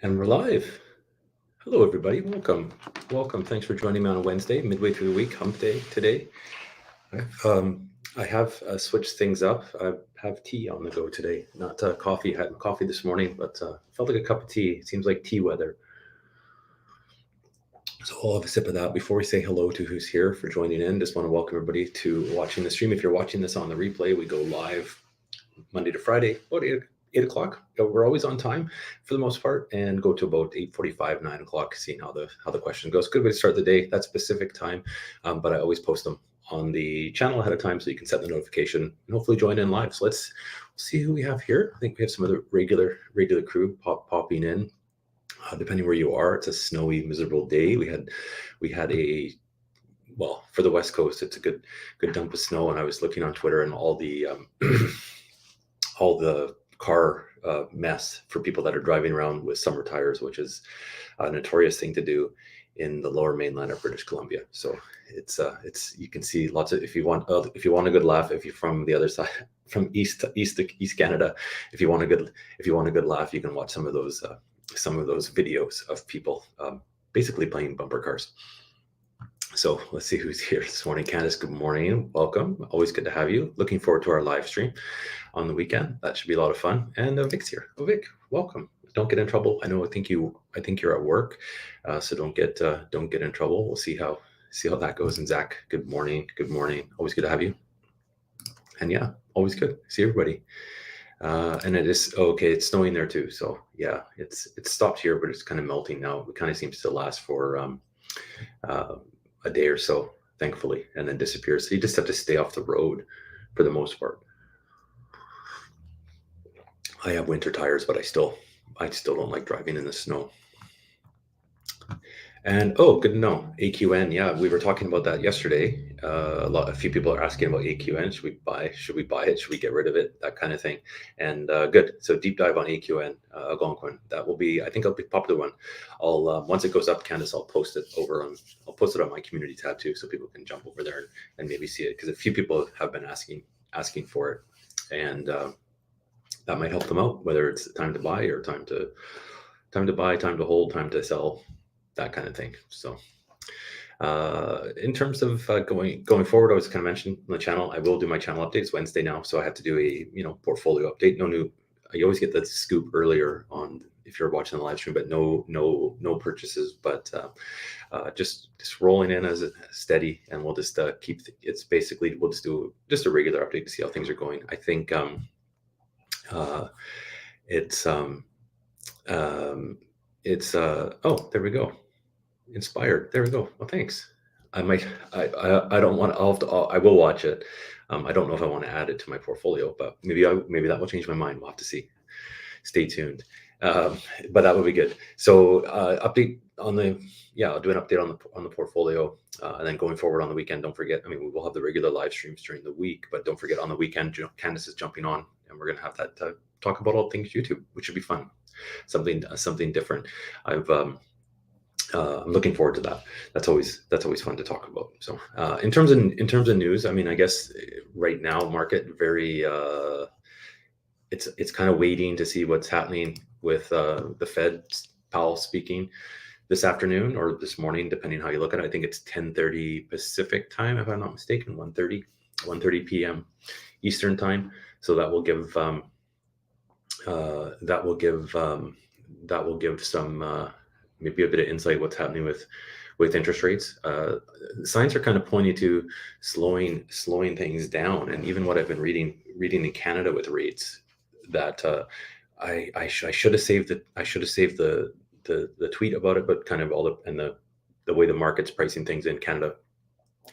And we're live. Hello, everybody. Welcome. Welcome. Thanks for joining me on a Wednesday, midway through the week, hump day today. I have switched things up. I have tea on the go today, not coffee. I had coffee this morning, but felt like a cup of tea. It seems like tea weather. So I'll have a sip of that before we say hello to who's here for joining in. Just want to welcome everybody to watching the stream. If you're watching this on the replay, we go live Monday to Friday, about 8 o'clock. We're always on time for the most part, and go to about 8:45, 9 o'clock, seeing how the question goes. Good way to start the day. That's Pacific time, but I always post them on the channel ahead of time so you can set the notification and hopefully join in live. So let's see who we have here. I think we have some of the regular crew popping in. Depending where you are, it's a snowy, miserable day. We had a, well, for the West Coast, it's a good dump of snow, and I was looking on Twitter, and all the all the car mess for people that are driving around with summer tires, which is a notorious thing to do in the lower mainland of British Columbia. So it's you can see lots of, if you want a good laugh, if you're from the other side, from east Canada, if you want a good laugh, you can watch some of those videos of people basically playing bumper cars. So let's see who's here this morning. Candace, good morning. Welcome. Always good to have you. Looking forward to our live stream on the weekend. That should be a lot of fun. And Vic's here. Oh, Vic, welcome. Don't get in trouble. I think you're at work, so don't get in trouble. We'll see how that goes. And Zach, good morning. Good morning. Always good to have you. And yeah, always good. See everybody. And it is okay. It's snowing there too. So yeah, it's stopped here, but it's kind of melting now. It kind of seems to last for a day or so, thankfully, and then disappears. So you just have to stay off the road for the most part. I have winter tires, but I still don't like driving in the snow. And oh, good to know. A.Q.N. Yeah, we were talking about that yesterday. A few people are asking about A.Q.N. Should we buy it? Should we get rid of it? That kind of thing. And good. So deep dive on A.Q.N. Algonquin. That will be, I think, a big popular one. I'll once it goes up, Candace, I'll post it on my community tab too, so people can jump over there and maybe see it, because a few people have been asking for it, and that might help them out, whether it's time to buy or time to buy, time to hold, time to sell, that kind of thing. So in terms of going forward, I was kind of mentioning on the channel, I will do my channel updates Wednesday now. So I have to do a portfolio update. You always get the scoop earlier on if you're watching the live stream, but no purchases, but just rolling in as a steady, and we'll just it's basically, we'll just do just a regular update to see how things are going. I think oh, there we go. Inspired. There we go. Well, thanks. I don't want to, I will watch it. I don't know if I want to add it to my portfolio, but maybe that will change my mind. We'll have to see. Stay tuned. But that would be good. So update on I'll do an update on the portfolio, and then going forward on the weekend, don't forget, we will have the regular live streams during the week, but don't forget on the weekend, Candace is jumping on, and we're going to have that talk about all things YouTube, which should be fun. Something different. I'm looking forward to that. That's always fun to talk about. So in terms of news, I guess right now market very it's kind of waiting to see what's happening with the Fed, Powell speaking this afternoon or this morning, depending how you look at it. I think it's 10:30 Pacific time, if I'm not mistaken, 1:30 p.m. Eastern time. So that will give some maybe a bit of insight what's happening with interest rates. Signs are kind of pointing to slowing things down, and even what I've been reading in Canada with rates, that I should have saved the tweet about it, but kind of the way the market's pricing things in Canada,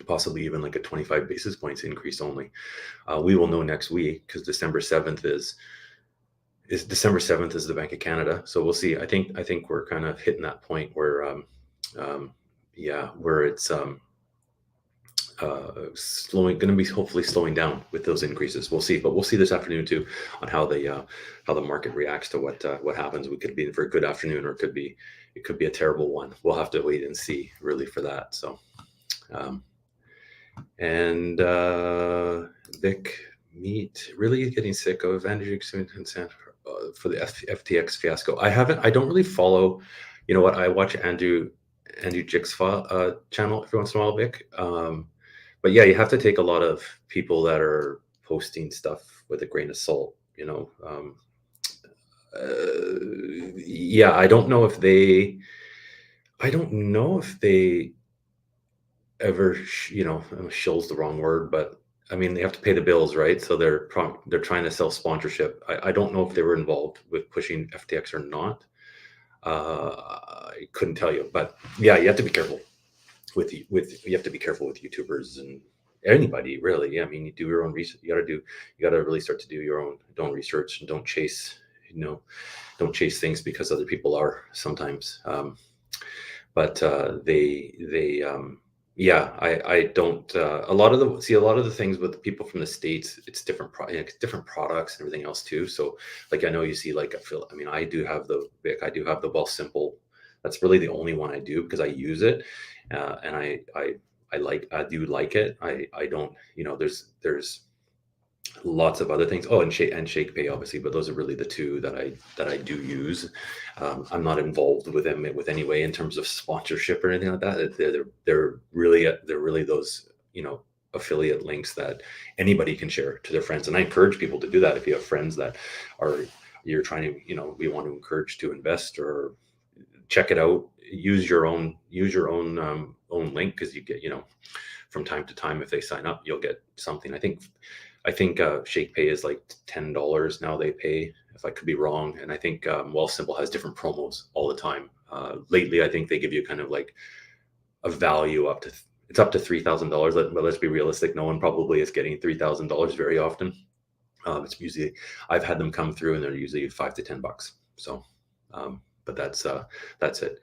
possibly even like a 25 basis points increase only. We will know next week, because December 7th is the Bank of Canada. So we'll see. I think we're kind of hitting that point where where it's going to be hopefully slowing down with those increases. We'll see, but we'll see this afternoon too on how the market reacts to what happens. We could be in for a good afternoon, or it could be a terrible one. We'll have to wait and see really for that. So Vic, meet really getting sick of advantage consent. for the FTX fiasco. I don't really follow. You know what? I watch Andrew Jick's channel every once in a while, Vic. But yeah, you have to take a lot of people that are posting stuff with a grain of salt. Yeah, I don't know if they ever, shill's the wrong word, but I mean, they have to pay the bills, right? So they're trying to sell sponsorship. I don't know if they were involved with pushing FTX or not. I couldn't tell you, but yeah, you have to be careful you have to be careful with YouTubers and anybody really. Yeah, I mean, you do your own research. You got to really start to do your own research, and don't chase, don't chase things because other people are sometimes. But yeah, I don't. A lot of the things with the people from the States, it's different products and everything else too. So like, I know you see, like, I mean, I do have the Wealthsimple. That's really the only one I do because I use it, and I do like it. I don't, there's lots of other things. Oh, and Shakepay, obviously, but those are really the two that I do use. I'm not involved with them with any way in terms of sponsorship or anything like that. They're really those, affiliate links that anybody can share to their friends, and I encourage people to do that. If you have friends that you're trying to, we want to encourage to invest or check it out, use your own own link, because you get, from time to time, if they sign up, you'll get something. I think Shakepay is like $10 now they pay, if I could be wrong. And I think Wealthsimple has different promos all the time. Lately, I think they give you kind of like a value up to $3,000. But let's be realistic. No one probably is getting $3,000 very often. It's usually, I've had them come through and they're usually $5 to $10. So, but that's it.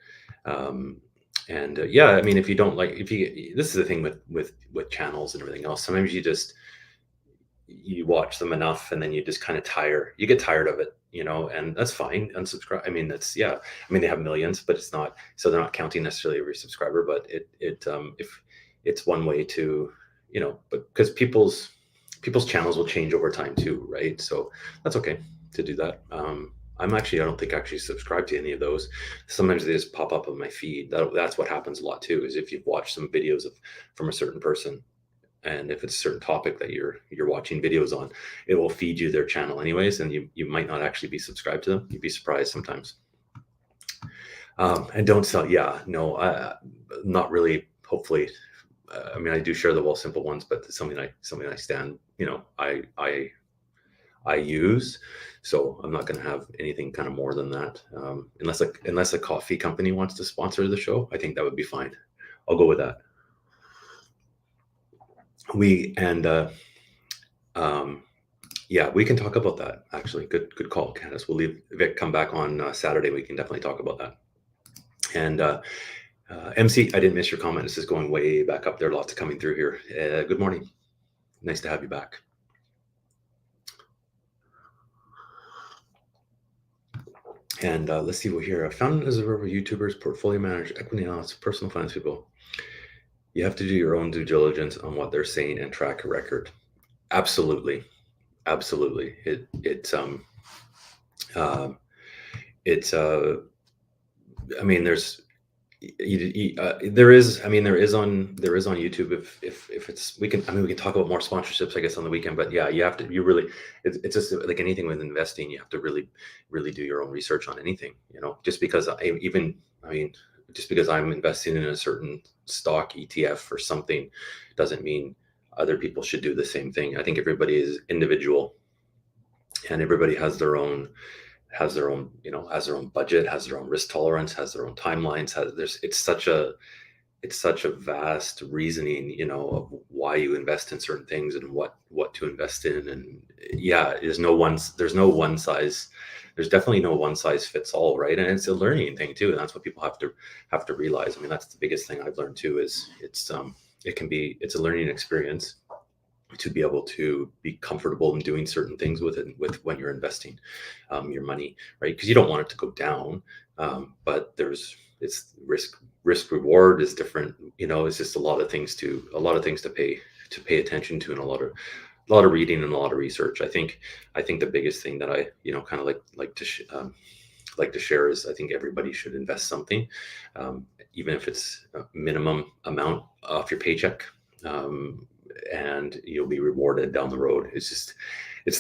And yeah, I mean, if you don't like, this is the thing with channels and everything else. Sometimes you watch them enough and then you just kind of you get tired of it, and that's fine. Unsubscribe. I mean, I mean, they have millions, but it's not, so they're not counting necessarily every subscriber, but if it's one way to, but because people's channels will change over time too, right? So that's okay to do that. I don't think I actually subscribe to any of those. Sometimes they just pop up on my feed. That's what happens a lot too, is if you've watched some videos from a certain person, and if it's a certain topic that you're watching videos on, it will feed you their channel anyways, and you might not actually be subscribed to them. You'd be surprised sometimes. And don't sell. Yeah, no, not really. Hopefully, I mean, I do share the Wealthsimple ones, but it's something I stand. I use. So I'm not going to have anything kind of more than that, unless a coffee company wants to sponsor the show. I think that would be fine. I'll go with that. Yeah, we can talk about that. Actually, good call, Candace. We'll leave Vic come back on Saturday. We can definitely talk about that. And MC, I didn't miss your comment. This is going way back up there. Lots coming through here. Good morning. Nice to have you back. And let's see what here. Founded as a group of YouTubers, portfolio managers, equity analysts, personal finance people. You have to do your own due diligence on what they're saying and track a record. Absolutely. I mean, there is on YouTube. If it's, we can talk about more sponsorships, I guess, on the weekend, but yeah, it's just like anything with investing, you have to really do your own research on anything, just because just because I'm investing in a certain stock ETF or something doesn't mean other people should do the same thing. I think everybody is individual, and everybody has their own budget, has their own risk tolerance, has their own timelines. It's such a vast reasoning, of why you invest in certain things and what to invest in. And yeah, there's definitely no one size fits all, right? And it's a learning thing too, and that's what people have to realize. I mean, that's the biggest thing I've learned too, is it's a learning experience to be able to be comfortable in doing certain things with when you're investing your money, right? Because you don't want it to go down, but it's risk reward is different. It's just a lot of things to pay attention to, and a lot of a lot of reading and a lot of research. I think the biggest thing that I kind of like to share is I think everybody should invest something, even if it's a minimum amount off your paycheck, and you'll be rewarded down the road. It's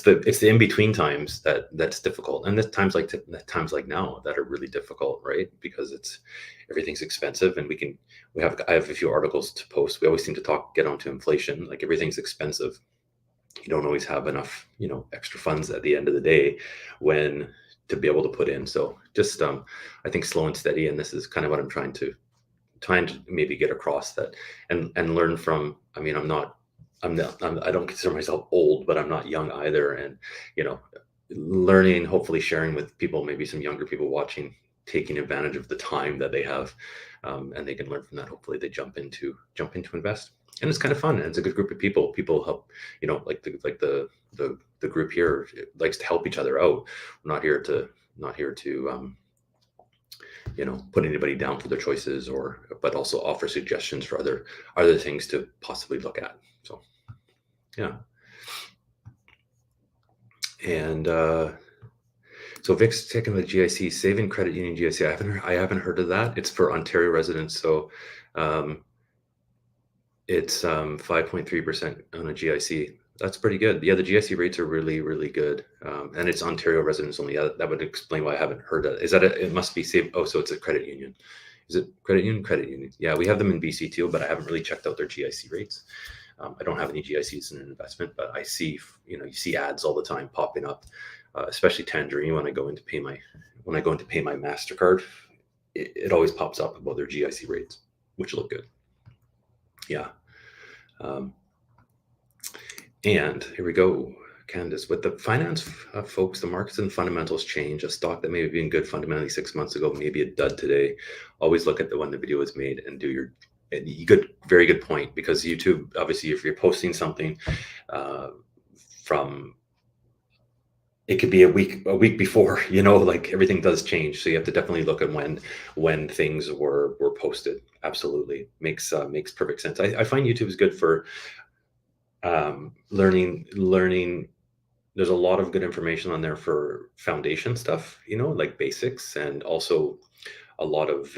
the in between times that's difficult, and the times like now that are really difficult, right? Because everything's expensive, and I have a few articles to post. We always seem to get onto inflation, like everything's expensive. You don't always have enough, extra funds at the end of the day when to be able to put in. So just I think slow and steady, and this is kind of what I'm trying to maybe get across, that and learn from. I mean, I don't consider myself old, but I'm not young either, and learning, hopefully sharing with people, maybe some younger people watching, taking advantage of the time that they have, and they can learn from that. Hopefully they jump into invest, and it's kind of fun, and it's a good group of people help, like the group here likes to help each other out. We're not here to put anybody down for their choices, but also offer suggestions for other things to possibly look at. So yeah. And so Vic's taking the GIC, Saving Credit Union GIC. I haven't heard of that. It's for Ontario residents. So it's 5.3% on a GIC. That's pretty good. Yeah, the GIC rates are really, really good. And it's Ontario residents only. Yeah, that would explain why I haven't heard that. Is that it must be Save? Oh, so it's a credit union. Is it credit union? Credit union. Yeah, we have them in BC too, but I haven't really checked out their GIC rates. I don't have any GICs in an investment, but I see, you see ads all the time popping up, especially Tangerine. When I go in to pay my MasterCard, it always pops up about their GIC rates, which look good. Yeah. And here we go, Candace. With the finance folks, the markets and fundamentals change. A stock that may have been good fundamentally 6 months ago, maybe a dud today. Always look at when the video was made and do your very good point, because YouTube, obviously, if you're posting something from, it could be a week before, like everything does change. So you have to definitely look at when things were posted. Absolutely makes perfect sense. I find YouTube is good for learning. There's a lot of good information on there for foundation stuff, like basics, and also a lot of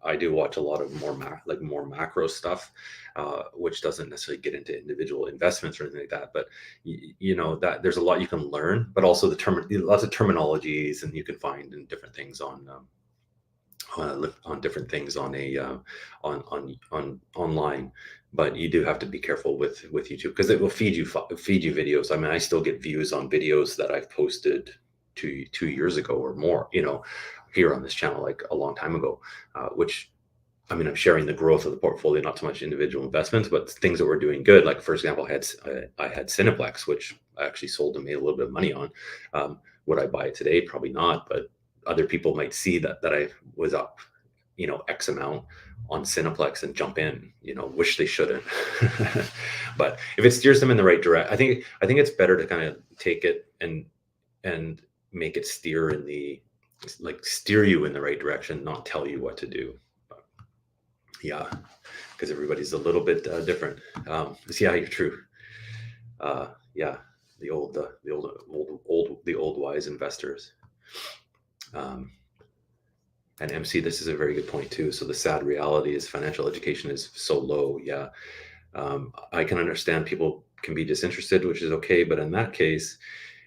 I do watch a lot of more macro stuff, which doesn't necessarily get into individual investments or anything like that. But that there's a lot you can learn, but also lots of terminologies, and you can find in different things on different things on online. But you do have to be careful with YouTube, because it will feed you videos. I mean, I still get views on videos that I've posted 2 years ago or more, here on this channel, like a long time ago, which, I mean, I'm sharing the growth of the portfolio, not so much individual investments, but things that were doing good. Like, for example, I had Cineplex, which I actually sold and made a little bit of money on. Would I buy it today? Probably not, but other people might see that I was up, X amount on Cineplex and jump in, which they shouldn't. But if it steers them in the right direction, I think it's better to kind of take it and make it steer you in the right direction, not tell you what to do. But yeah, because everybody's a little bit different. Yeah, you're true. Yeah, the old wise investors. And MC, this is a very good point too. So the sad reality is financial education is so low. Yeah, I can understand people can be disinterested, which is okay, but in that case,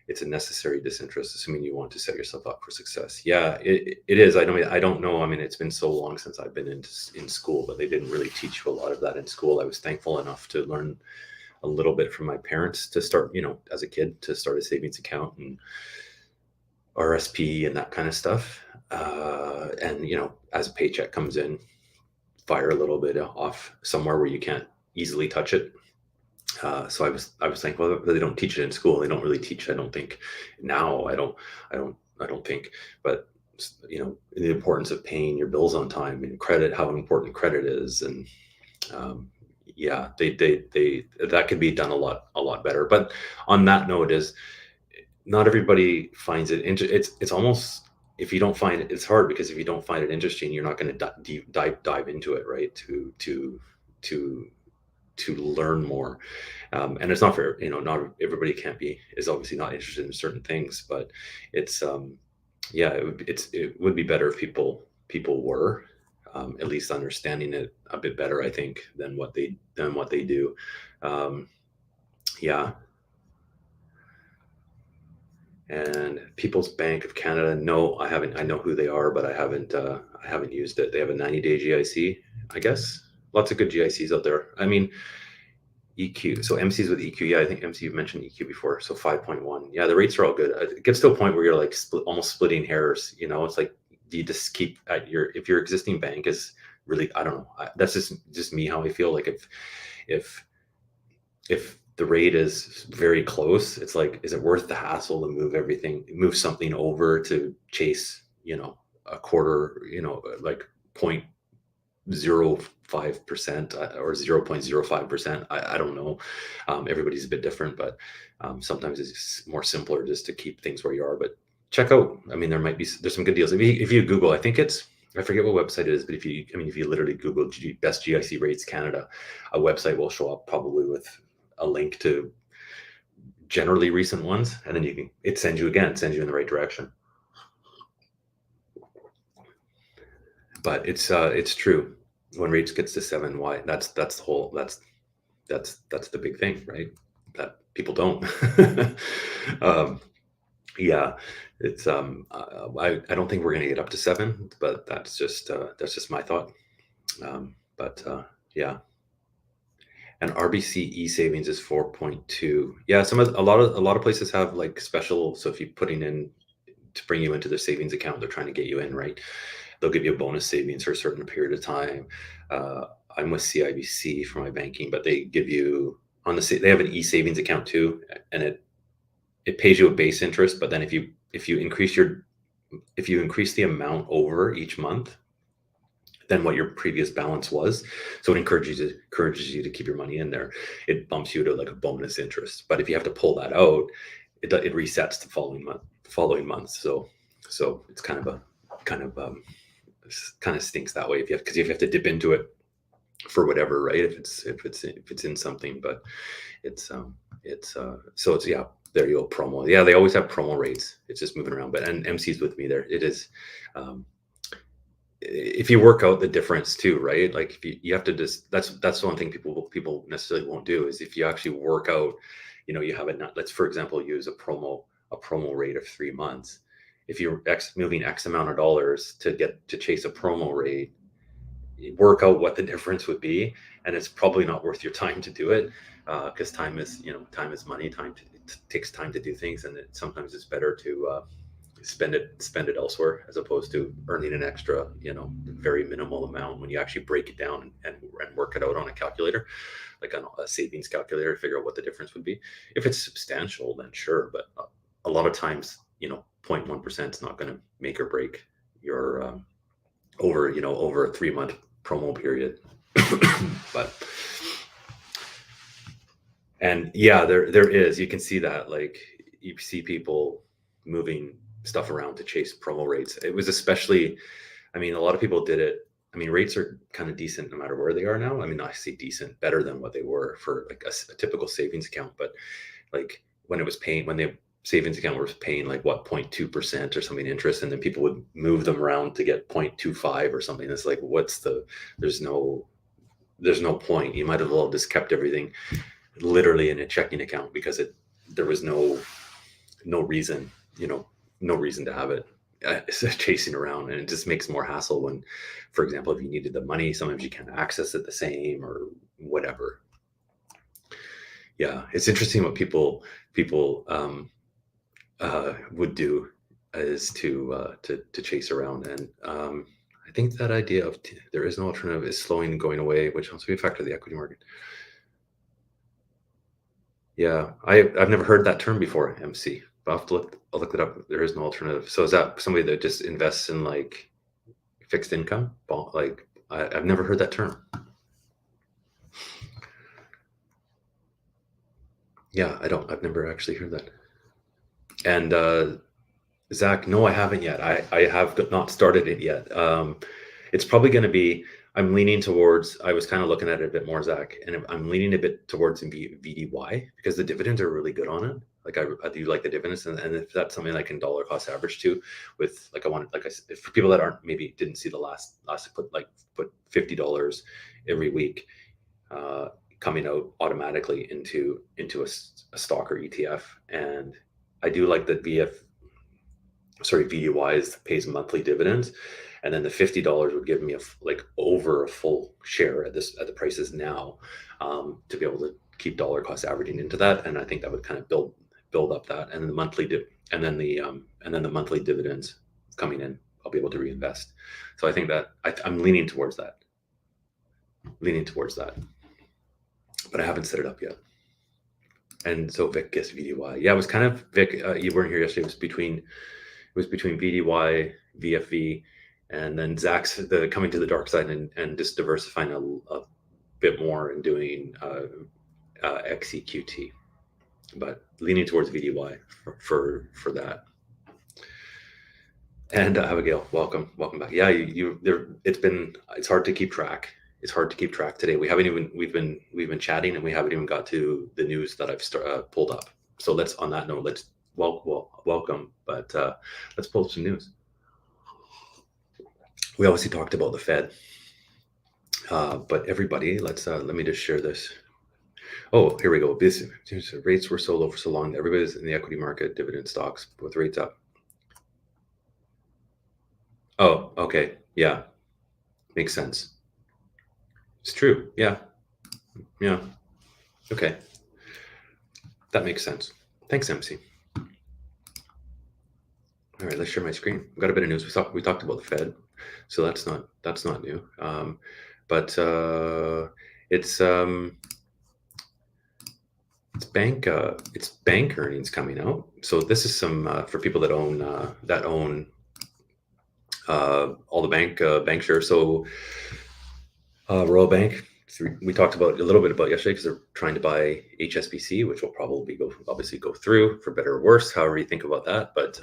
it's a necessary disinterest, assuming you want to set yourself up for success. Yeah, it is. I don't know. I mean, it's been so long since I've been in school, but they didn't really teach you a lot of that in school. I was thankful enough to learn a little bit from my parents to start, as a kid, to start a savings account and RSP and that kind of stuff. And, as a paycheck comes in, fire a little bit off somewhere where you can't easily touch it. So I was thankful that they don't teach it in school. They don't really teach, I don't think now. I don't think, but the importance of paying your bills on time and credit, how important credit is. And, yeah, they that could be done a lot better. But on that note is not everybody finds it. It's almost, if you don't find it, it's hard, because if you don't find it interesting, you're not going to dive into it, right? To to learn more. And it's not for, not everybody is obviously not interested in certain things, but it's, yeah, it would be better if people were, at least understanding it a bit better, I think, than what they do. Yeah. And People's Bank of Canada, no, I haven't. I know who they are, but I haven't used it. They have a 90-day GIC, I guess. Lots of good GICs out there. I mean, EQ. So MCs with EQ. Yeah, I think MC, you've mentioned EQ before. So 5.1. Yeah, the rates are all good. It gets to a point where you're like almost splitting hairs. It's like, do you just keep at if your existing bank is really, I don't know. That's just me, how I feel. Like if the rate is very close, it's like, is it worth the hassle to move something over to chase, a quarter, like 0.05% or 0.05%? I don't know. Everybody's a bit different, but sometimes it's more simpler just to keep things where you are. But check out, I mean, there's some good deals. If you Google, I forget what website it is, but if you literally Google best GIC rates Canada, a website will show up probably with a link to generally recent ones, and then it sends you in the right direction. But it's true, when rates gets to 7, that's the big thing, right? That people don't. Yeah, it's I don't think we're gonna get up to 7, but that's just my thought. Yeah. And RBC savings is 4.2. Yeah, a lot of places have like special. So if you're putting in to bring you into their savings account, they're trying to get you in, right? They'll give you a bonus savings for a certain period of time. I'm with CIBC for my banking, but they give you they have an e-savings account too, and it pays you a base interest. But then if you increase the amount over each month than what your previous balance was, so it encourages you to keep your money in there, it bumps you to like a bonus interest. But if you have to pull that out, it resets the following month. So it's kind of stinks that way because you have to dip into it for whatever, right? If it's in something. But so it's, yeah, there you go. Promo. Yeah, they always have promo rates. It's just moving around. But and MC's with me there. It is. If you work out the difference too, right? Like if you have to just, that's the one thing people necessarily won't do, is if you actually work out, you have it. Let's, for example, use a promo rate of 3 months. If you're moving X amount of dollars to chase a promo rate, work out what the difference would be, and it's probably not worth your time to do it, because time is money. It takes time to do things, and sometimes it's better to spend it elsewhere, as opposed to earning an extra, very minimal amount when you actually break it down and work it out on a calculator, like on a savings calculator, to figure out what the difference would be. If it's substantial, then sure, but a lot of times, 0.1% is not going to make or break your over a 3-month promo period. But and yeah, there is, you can see that, like, you see people moving stuff around to chase promo rates. It was especially, a lot of people did it. Rates are kind of decent no matter where they are now. I say decent, better than what they were for like a typical savings account. But like when the savings account was paying like 0.2% or something interest, and then people would move them around to get 0.25 or something. It's like, there's no point. You might as well just kept everything literally in a checking account, because there was no reason, no reason to have it chasing around. And it just makes more hassle when, for example, if you needed the money, sometimes you can't access it the same or whatever. Yeah, it's interesting what people would do is to chase around. And I think that idea of there is no alternative is slowing and going away, which also be a factor of the equity market. Yeah, I've never heard that term before, MC. But I'll have to look it up. There is no alternative. So is that somebody that just invests in like fixed income? Like I've never heard that term. Yeah, I've never actually heard that. And Zach, no, I haven't yet. I have not started it yet. It's probably going to be, I'm leaning towards. I was kind of looking at it a bit more, Zach, and I'm leaning a bit towards VDY because the dividends are really good on it. Like I do like the dividends, and if that's something I can dollar cost average to, with like I wanted, like I said, for people that aren't maybe didn't see the last I put $50 every week, coming out automatically into a stock or ETF, and I do like that VDY pays monthly dividends, and then the $50 would give me like over a full share at the prices now, to be able to keep dollar cost averaging into that, and I think that would kind of build up that, and then the monthly dividends coming in, I'll be able to reinvest. So I think that I'm leaning towards that, but I haven't set it up yet. And so Vic guessed VDY. Yeah, it was kind of Vic. You weren't here yesterday. It was between VDY, VFV, and then Zach's coming to the dark side and just diversifying a bit more and doing XEQT, but leaning towards VDY for that. And Abigail, welcome back. Yeah, it's hard to keep track. It's hard to keep track today. We've been chatting and we haven't even got to the news that I've pulled up. So on that note, let's welcome, but let's pull up some news. We obviously talked about the Fed, but everybody, let me just share this. Oh, here we go. Rates were so low for so long. Everybody's in the equity market, dividend stocks with rates up. Oh, okay. Yeah, makes sense. It's true. Yeah. Okay, that makes sense. Thanks, MC. All right, let's share my screen. We've got a bit of news. We talked about the Fed, so that's not new. But it's bank earnings coming out. So this is some for people that own all the bank shares. So Royal Bank, we talked about a little bit about yesterday because they're trying to buy HSBC, which will probably obviously go through for better or worse, however you think about that. But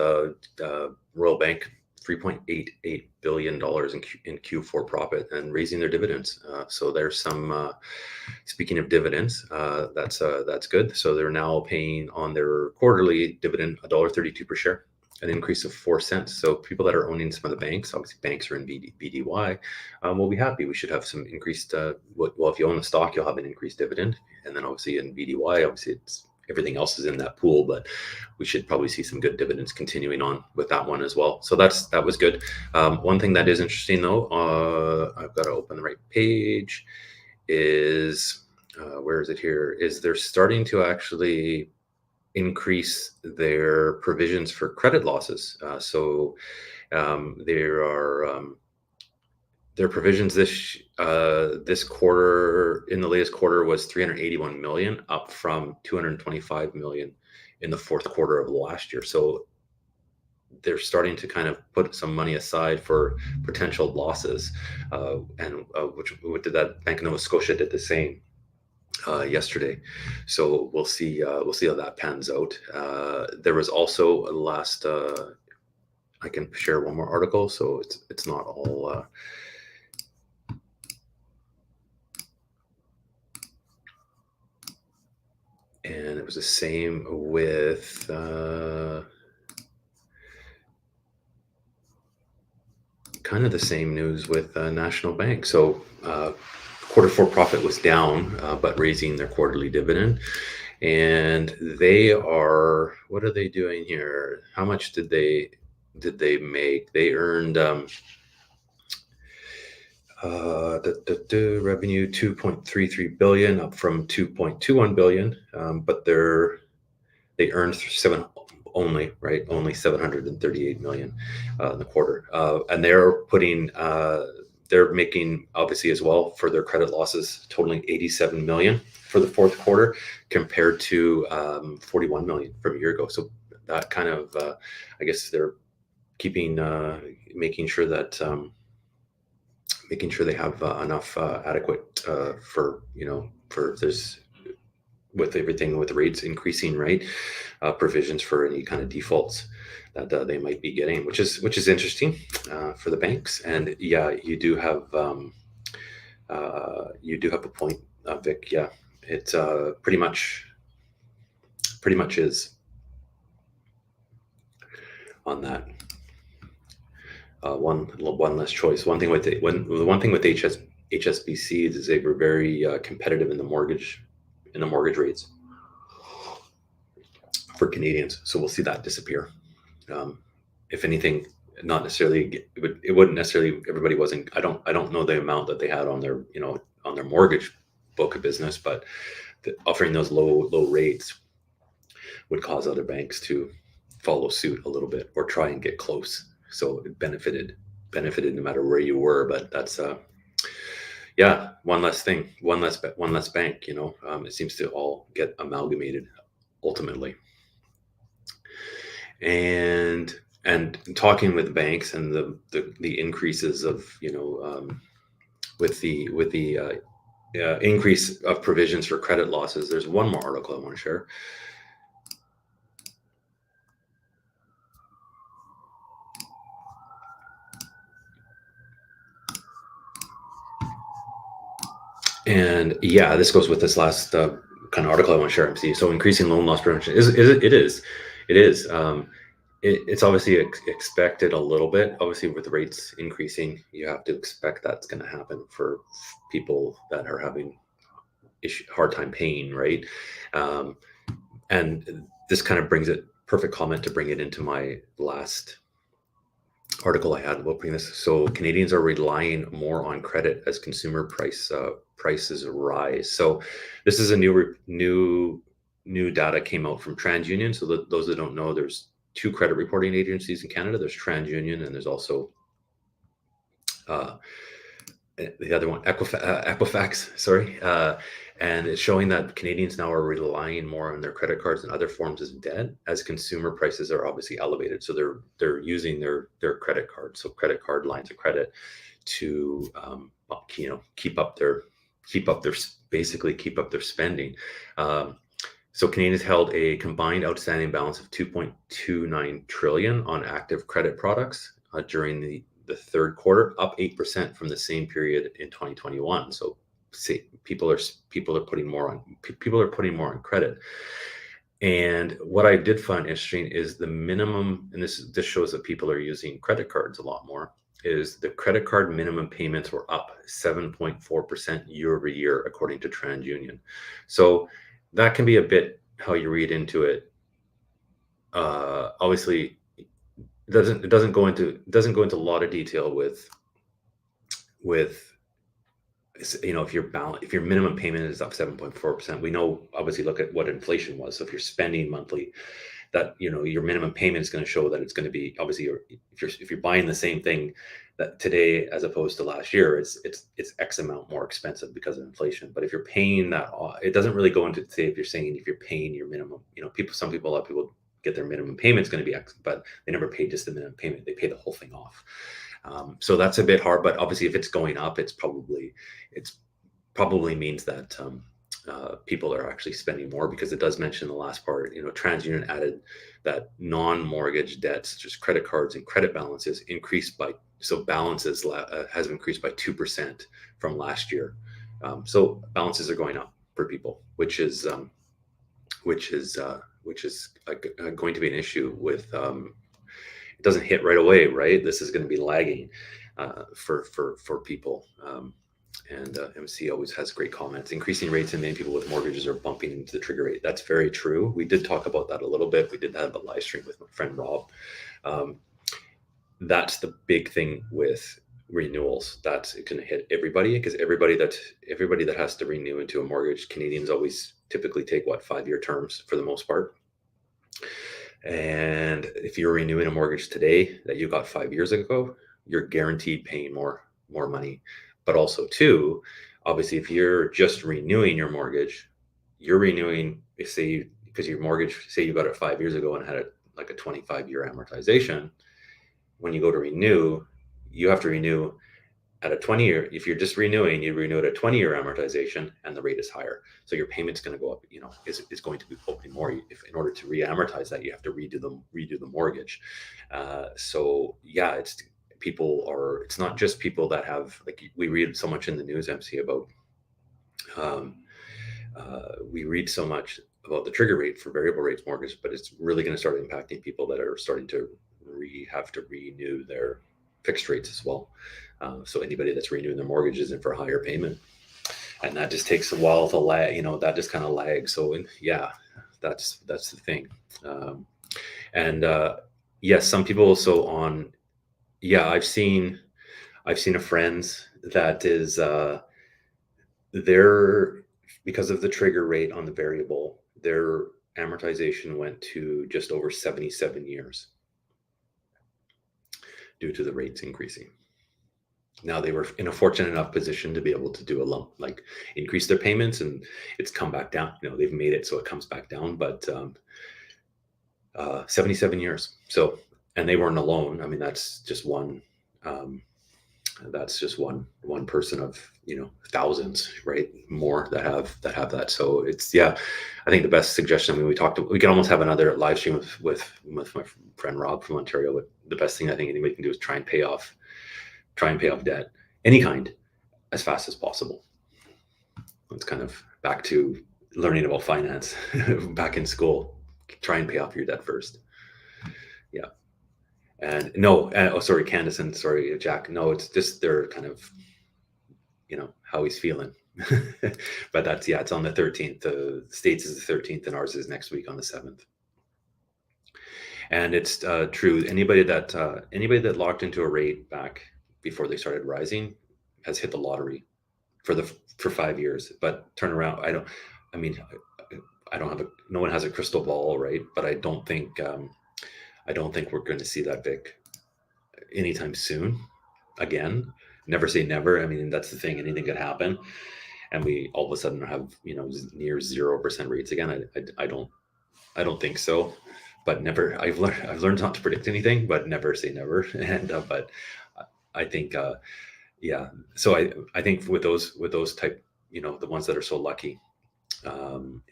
Royal Bank, $3.88 billion in Q4 profit and raising their dividends. So there's some, speaking of dividends, that's good. So they're now paying on their quarterly dividend $1.32 per share, an increase of 4 cents. So people that are owning some of the banks, obviously banks are in BDY, will be happy. We should have some increased, well, if you own the stock, you'll have an increased dividend. And then obviously in BDY, obviously everything else is in that pool, but we should probably see some good dividends continuing on with that one as well. So that was good. One thing that is interesting though, I've got to open the right page, is, where is it here? Is they're starting to actually increase their provisions for credit losses. So there are their provisions this quarter, in the latest quarter, was 381 million, up from 225 million in the fourth quarter of last year. So they're starting to kind of put some money aside for potential losses, and which did that. Bank of Nova Scotia did the same yesterday. So we'll see how that pans out. There was also last, I can share one more article, so it's not all and it was the same with kind of the same news with National Bank. So quarter four profit was down, but raising their quarterly dividend. And they are, what are they doing here? How much did they make? They earned revenue 2.33 billion, up from 2.21 billion, but they earned only 738 million in the quarter, and they're making obviously as well for their credit losses, totaling 87 million for the fourth quarter, compared to 41 million from a year ago. So that kind of, I guess they're keeping, making sure they have enough adequate for this, with everything with rates increasing, right? Provisions for any kind of defaults that they might be getting, which is interesting for the banks. And yeah, you do have You do have a point, Vic. Yeah, it pretty much is on that. One less choice. One thing with HSBCs is they were very competitive in the mortgage rates for Canadians. So we'll see that disappear. If anything, not necessarily. It wouldn't necessarily. Everybody wasn't. I don't know the amount that they had on their on their mortgage book of business, but offering those low rates would cause other banks to follow suit a little bit or try and get close. So it benefited no matter where you were. But that's one less thing, one less bank. It seems to all get amalgamated ultimately. And talking with banks and the increases of with the increase of provisions for credit losses. There's one more article I want to share. And yeah, this goes with this last kind of article I want to share, MC. So increasing loan loss prevention it is. It's obviously expected a little bit. Obviously, with rates increasing, you have to expect that's going to happen for people that are having hard time paying, right? And this kind of brings it, perfect comment to bring it into my last article I had about bringing this. So Canadians are relying more on credit as consumer prices rise. So this is a new data came out from TransUnion. So those that don't know, there's two credit reporting agencies in Canada. There's TransUnion, and there's also the other one, Equifax. Sorry, and it's showing that Canadians now are relying more on their credit cards and other forms of debt as consumer prices are obviously elevated. So they're using their credit cards, so credit card lines of credit, to keep up their spending. So Canadians held a combined outstanding balance of 2.29 trillion on active credit products during the third quarter, up 8% from the same period in 2021. So people are putting more on credit. And what I did find interesting is the minimum, and this shows that people are using credit cards a lot more, is the credit card minimum payments were up 7.4% year over year, according to TransUnion. So that can be a bit how you read into it. Obviously, it doesn't go into a lot of detail with if your minimum payment is up 7.4%. We know, obviously, look at what inflation was. So if you're spending monthly, that your minimum payment is going to show that it's going to be, obviously, if you're buying the same thing that today as opposed to last year, it's X amount more expensive because of inflation. But if you're paying that, it doesn't really go into say if you're paying your minimum. A lot of people get their minimum payment's going to be X, but they never pay just the minimum payment. They pay the whole thing off. So that's a bit hard. But obviously, if it's going up, it's probably means that people are actually spending more, because it does mention in the last part, TransUnion added that non-mortgage debts, such as credit cards and credit balances, increased by, so balances has increased by 2% from last year. So balances are going up for people, which is going to be an issue with, it doesn't hit right away, right? This is going to be lagging for people. And MC always has great comments. Increasing rates and many people with mortgages are bumping into the trigger rate. That's very true. We did talk about that a little bit. We did have a live stream with my friend Rob. That's the big thing with renewals. That's going to hit everybody, because everybody that has to renew into a mortgage, Canadians always typically take 5-year terms for the most part. And if you're renewing a mortgage today that you got 5 years ago, you're guaranteed paying more money. But also, too, obviously, if you're just renewing your mortgage, you're renewing, because your mortgage, say you got it 5 years ago and had a 25-year amortization. When you go to renew, you have to renew at a 20-year. If you're just renewing, you renew at a 20-year amortization, and the rate is higher. So your payment's going to go up. Is going to be opening more. If in order to re-amortize that, you have to redo the mortgage. So yeah, people are, it's not just people that have, like, we read so much in the news, MC, about, um, we read so much about the trigger rate for variable rates mortgage, but it's really going to start impacting people that are starting to have to renew their fixed rates as well. So anybody that's renewing their mortgage is in for a higher payment, and that just takes a while to lag. That just kind of lags. So yeah, that's the thing. And yes, some people also on. Yeah, I've seen a friend's that is their, because of the trigger rate on the variable, their amortization went to just over 77 years due to the rates increasing. Now they were in a fortunate enough position to be able to do a lump, like increase their payments, and it's come back down. They've made it so it comes back down, but 77 years. So, and they weren't alone. I mean, that's just one. That's just one person of thousands, right? More that have that. So it's, yeah, I think the best suggestion. I mean, we can almost have another live stream with my friend Rob from Ontario. But the best thing I think anybody can do is try and pay off debt, any kind, as fast as possible. It's kind of back to learning about finance back in school. Try and pay off your debt first. Yeah. And no, sorry, Candace, and sorry, Jack. No, it's just they're kind of, how he's feeling. But that's, yeah, it's on the 13th. The States is the 13th, and ours is next week on the 7th. And it's true. Anybody that locked into a rate back before they started rising has hit the lottery for 5 years. But turn around. No one has a crystal ball, right? But I don't think we're going to see that VIX anytime soon again. Never say never. I mean, that's the thing. Anything could happen, and we all of a sudden have near 0% rates again. I don't think so. But never. I've learned not to predict anything, but never say never. And but I think yeah. So I think with those type, the ones that are so lucky.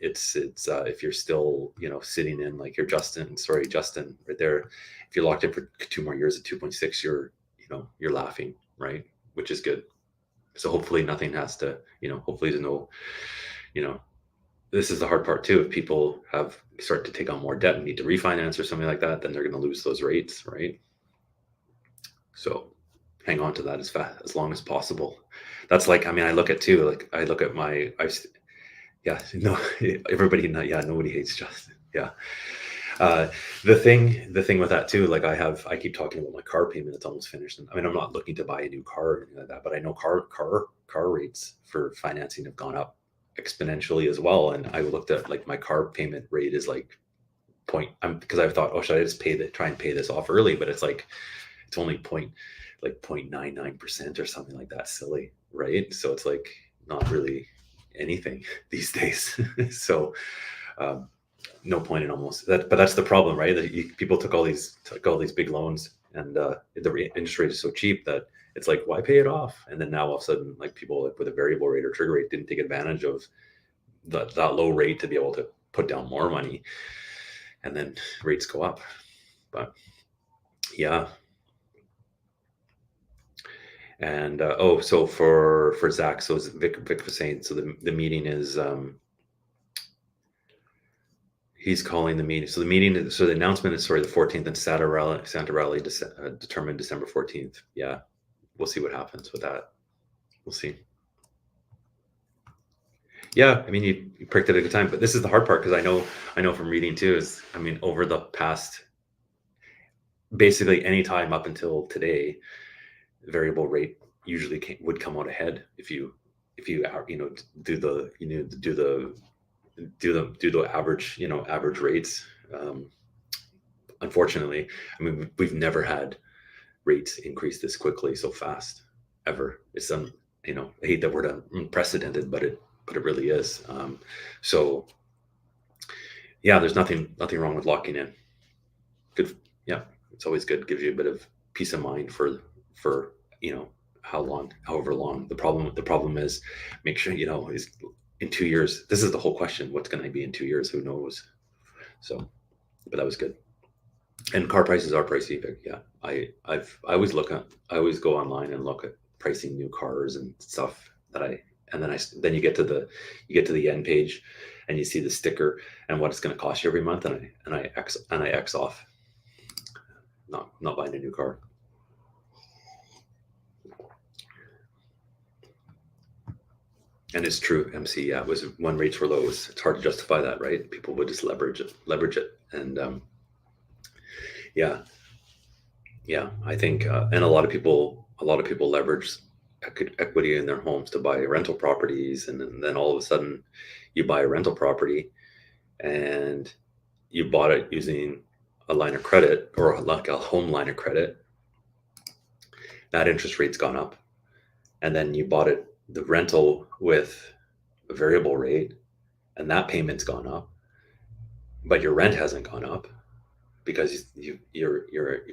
It's if you're still sitting in, like, you're Justin right there, if you're locked in for 2 more years at 2.6, you're laughing, right? Which is good. So hopefully nothing has to, hopefully there's no, this is the hard part too. If people start to take on more debt and need to refinance or something like that, then they're going to lose those rates, right? So hang on to that as long as possible. That's like, I mean, I look at yeah, no, everybody, nobody hates Justin. Yeah. The thing with that too, like I keep talking about my car payment. It's almost finished. I mean, I'm not looking to buy a new car or anything like that, but I know car rates for financing have gone up exponentially as well. And I looked at, like, my car payment rate is like because I thought, oh, should I just try and pay this off early? But it's like, it's only 0.99% or something like that. Silly, right? So it's like not really anything these days. So no point in almost that, but that's the problem, right? That people took all these big loans, and the interest rate is so cheap that it's like, why pay it off? And then now all of a sudden, like, people with a variable rate or trigger rate didn't take advantage of that low rate to be able to put down more money, and then rates go up. But yeah. And so for Zach, so Vic was saying, so the meeting is he's calling the meeting. So the announcement is, sorry, the 14th, and Santa Rally determined December 14th. Yeah, we'll see what happens with that. We'll see. Yeah, I mean, you pricked it at a good time, but this is the hard part, because I know from reading too, is, I mean, over the past, basically any time up until today, variable rate usually would come out ahead if you do the average rates. Unfortunately, I mean, we've never had rates increase this quickly so fast ever. It's I hate that word unprecedented, but it really is. So yeah, there's nothing wrong with locking in. Good. Yeah, it's always good. Gives you a bit of peace of mind for however long. The problem is, make sure is in 2 years. This is the whole question. What's going to be in 2 years? Who knows? So, but that was good. And car prices are pricey. Yeah, I always I always go online and look at pricing new cars and stuff and then you get to the end page and you see the sticker and what it's going to cost you every month, and I X off, not buying a new car. And it's true, MC. Yeah, it was when rates were low. It's hard to justify that, right? People would just leverage it, and yeah, I think, and a lot of people leverage equity in their homes to buy rental properties, and then all of a sudden, you buy a rental property, and you bought it using a line of credit or like a home line of credit. That interest rate's gone up, and then you bought the rental with a variable rate, and that payment's gone up, but your rent hasn't gone up because you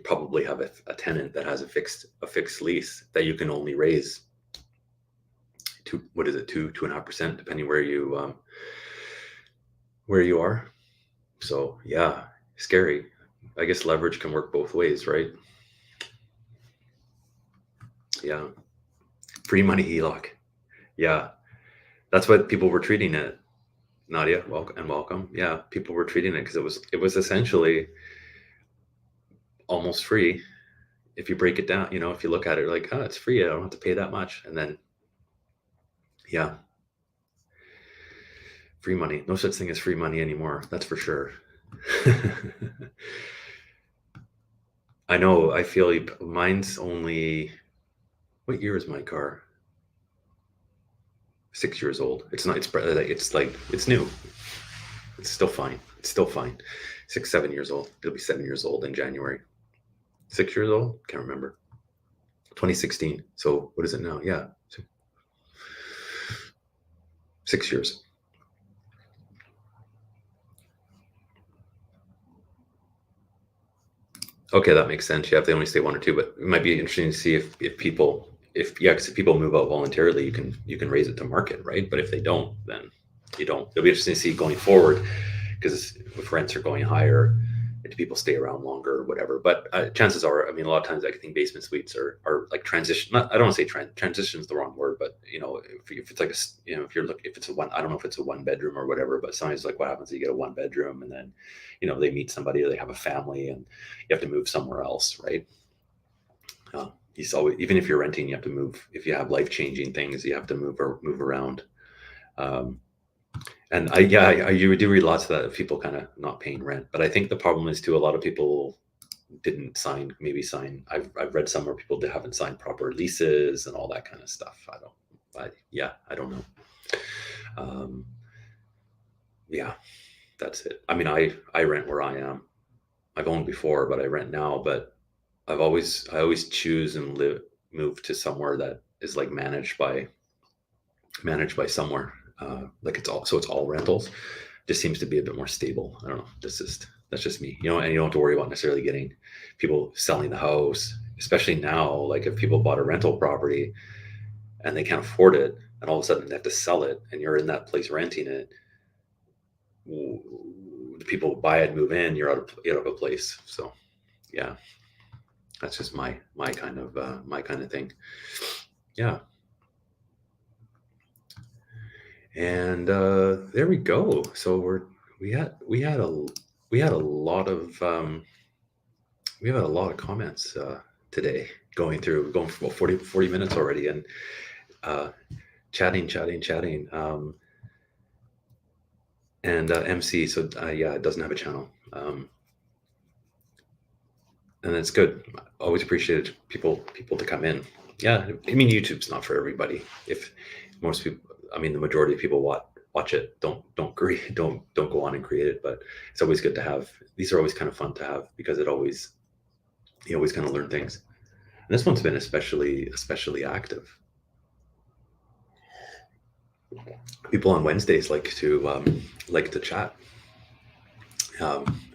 probably have a tenant that has a fixed lease that you can only raise 2.5%, depending where you are. So yeah, scary. I guess leverage can work both ways, right? Yeah, free money HELOC. Yeah, that's what people were treating it. Nadia, welcome. Yeah, people were treating it because it was essentially almost free. If you break it down, if you look at it like, oh, it's free, I don't have to pay that much. And then, yeah, free money. No such thing as free money anymore. That's for sure. I know. I feel mine's only, what year is my car? 6 years old. It's not, it's new. It's still fine. 6, 7 years old. It'll be 7 years old in January. 6 years old? Can't remember. 2016. So what is it now? Yeah. 6 years. Okay, that makes sense. Yeah, if they only stay 1 or 2, but it might be interesting to see if people move out voluntarily, you can raise it to market, right? But if they don't, then you don't. It'll be interesting to see going forward, because if rents are going higher, do people stay around longer or whatever? But chances are, I mean, a lot of times I think basement suites are like transition. I don't want to say transition is the wrong word, but if it's like if it's a one, I don't know if it's a 1 bedroom or whatever, but sometimes like what happens, you get a 1 bedroom and then, they meet somebody or they have a family and you have to move somewhere else, right? He's always, even if you're renting, you have to move. If you have life-changing things, you have to move around. And you do read lots of that of people kind of not paying rent. But I think the problem is too, a lot of people didn't sign. I've read some where people haven't signed proper leases and all that kind of stuff. I don't know. Yeah, that's it. I mean, I rent where I am. I've owned before, but I rent now. But I always choose and move to somewhere that is like managed by somewhere. Like it's all rentals. Just seems to be a bit more stable. I don't know. That's just me, and you don't have to worry about necessarily getting people selling the house, especially now. Like if people bought a rental property and they can't afford it, and all of a sudden they have to sell it, and you're in that place renting it. The people buy it, move in, you're out of a place. So, yeah, that's just my kind of thing. Yeah. And there we go. So we had a lot of comments today, going for about 40 minutes already, and chatting. And MC, so it doesn't have a channel, and that's good. Always appreciated people to come in. Yeah, I mean, YouTube's not for everybody. If most people, I mean, the majority of people watch it, don't go on and create it, but it's always good to have. These are always kind of fun to have, because you always kind of learn things. And this one's been especially active. People on Wednesdays like to chat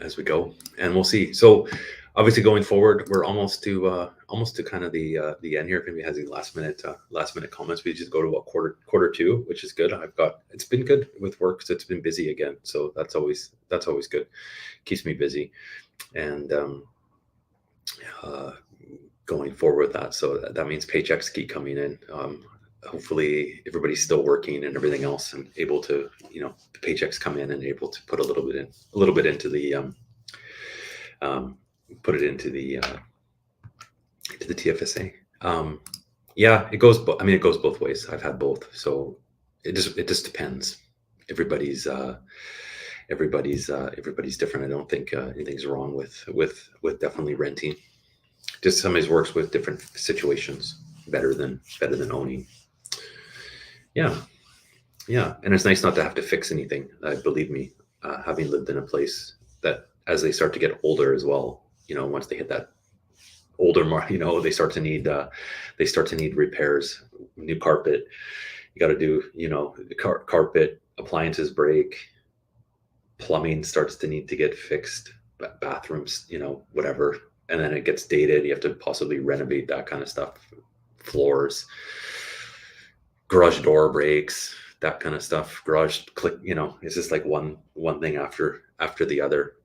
as we go, and we'll see. So obviously going forward, we're almost to kind of the end here. If anybody has any last minute comments, we just go to about quarter 2, which is good. It's been good with work, so it's been busy again. So that's always good. Keeps me busy. And going forward with that. So that means paychecks keep coming in. Hopefully everybody's still working and everything else and able to, the paychecks come in and able to put a little bit into the, put it into the TFSA. Yeah, it goes. It goes both ways. I've had both, so it just depends. Everybody's different. I don't think anything's wrong with definitely renting. Just somebody's works with different situations better than owning. Yeah, and it's nice not to have to fix anything. Believe me, having lived in a place that as they start to get older as well, once they hit that older mark, they start to need repairs, new carpet. You got to do, carpet, appliances break, plumbing starts to need to get fixed, bathrooms, whatever. And then it gets dated. You have to possibly renovate that kind of stuff, floors, garage door breaks, that kind of stuff. Garage click, it's just like one thing after the other.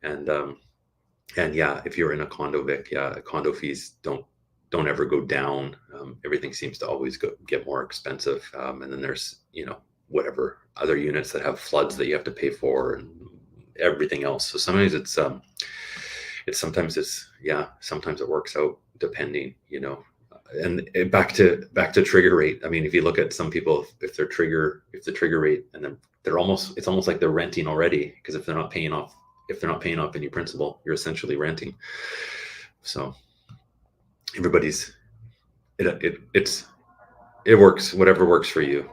And yeah, if you're in a condo, Vic, condo fees don't ever go down. Everything seems to always get more expensive. And then there's, whatever other units that have floods that you have to pay for and everything else. So sometimes sometimes it works out depending, and back to trigger rate. I mean, if you look at some people, if the trigger rate, and then it's almost like they're renting already, because if they're not paying off any principal, you're essentially renting. So it works, whatever works for you,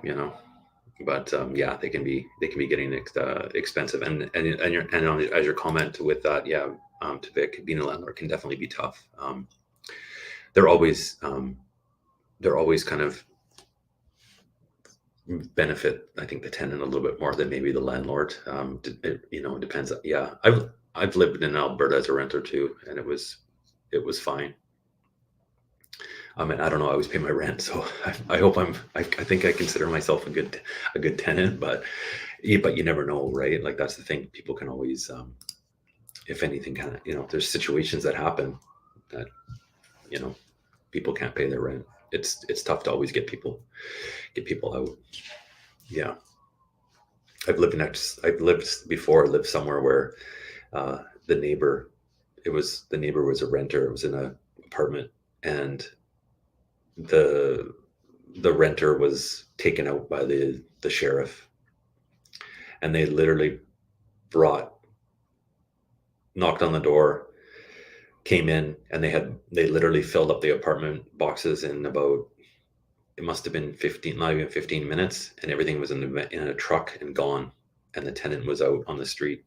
but yeah, they can be getting expensive. And as your comment with that, to Vic, being a landlord can definitely be tough. They're always kind of benefit, I think, the tenant a little bit more than maybe the landlord. It depends. Yeah, I've lived in Alberta as a renter too, and it was fine. And I don't know, I always pay my rent, so I hope I think I consider myself a good tenant, but you never know, right? Like, that's the thing. People can always, if anything, kind of, there's situations that happen that, people can't pay their rent. It's tough to always get people out. Yeah. I've lived somewhere where the neighbor was a renter. It was in an apartment, and the renter was taken out by the sheriff, and they literally knocked on the door, came in, and they literally filled up the apartment boxes in about, it must have been 15 minutes, and everything was in a truck and gone, and the tenant was out on the street.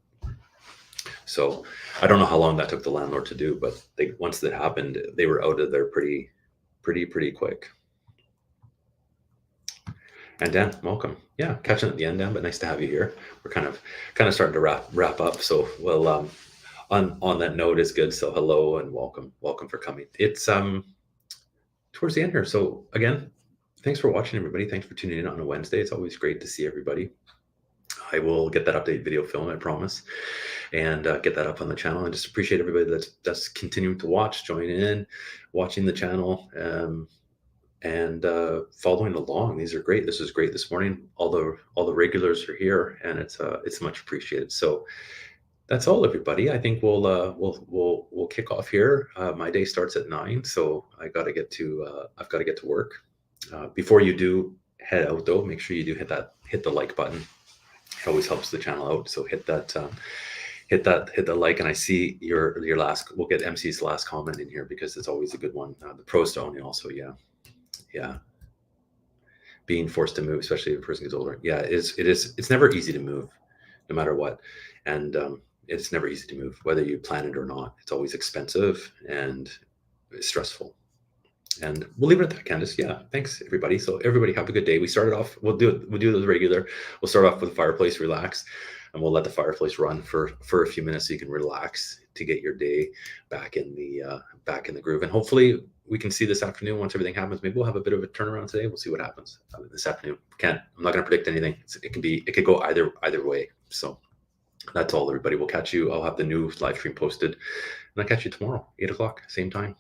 So I don't know how long that took the landlord to do, but once that happened, they were out of there pretty quick. And Dan, welcome. Yeah, catching at the end, Dan, but nice to have you here. We're kind of starting to wrap up. So we'll on that note is good. So hello and welcome for coming. It's towards the end here. So again, thanks for watching, everybody. Thanks for tuning in on a Wednesday. It's always great to see everybody. I will get that update video film, I promise, and get that up on the channel. I just appreciate everybody that's continuing to watch, joining in, watching the channel, and following along. These are great. This is great this morning. All the regulars are here, and it's much appreciated. So that's all, everybody. I think we'll kick off here. My day starts at 9, so I've got to get to work. Before you do head out, though, make sure you do hit the like button. It always helps the channel out. So hit the like, and I see your last. We'll get MC's last comment in here because it's always a good one. The pros to owning also, yeah. Being forced to move, especially if a person gets older. Yeah, it is. It's never easy to move, no matter what, and it's never easy to move, whether you plan it or not. It's always expensive and stressful. And we'll leave it at that, Candace. Yeah, thanks, everybody. So everybody have a good day. We started off, we'll do the regular. We'll start off with the fireplace, relax, and we'll let the fireplace run for a few minutes so you can relax to get your day back in the groove. And hopefully we can see this afternoon, once everything happens, maybe we'll have a bit of a turnaround today. We'll see what happens this afternoon. I'm not going to predict anything. It could go either way. So that's all, everybody. We'll catch you. I'll have the new live stream posted, and I'll catch you tomorrow, 8 o'clock, same time.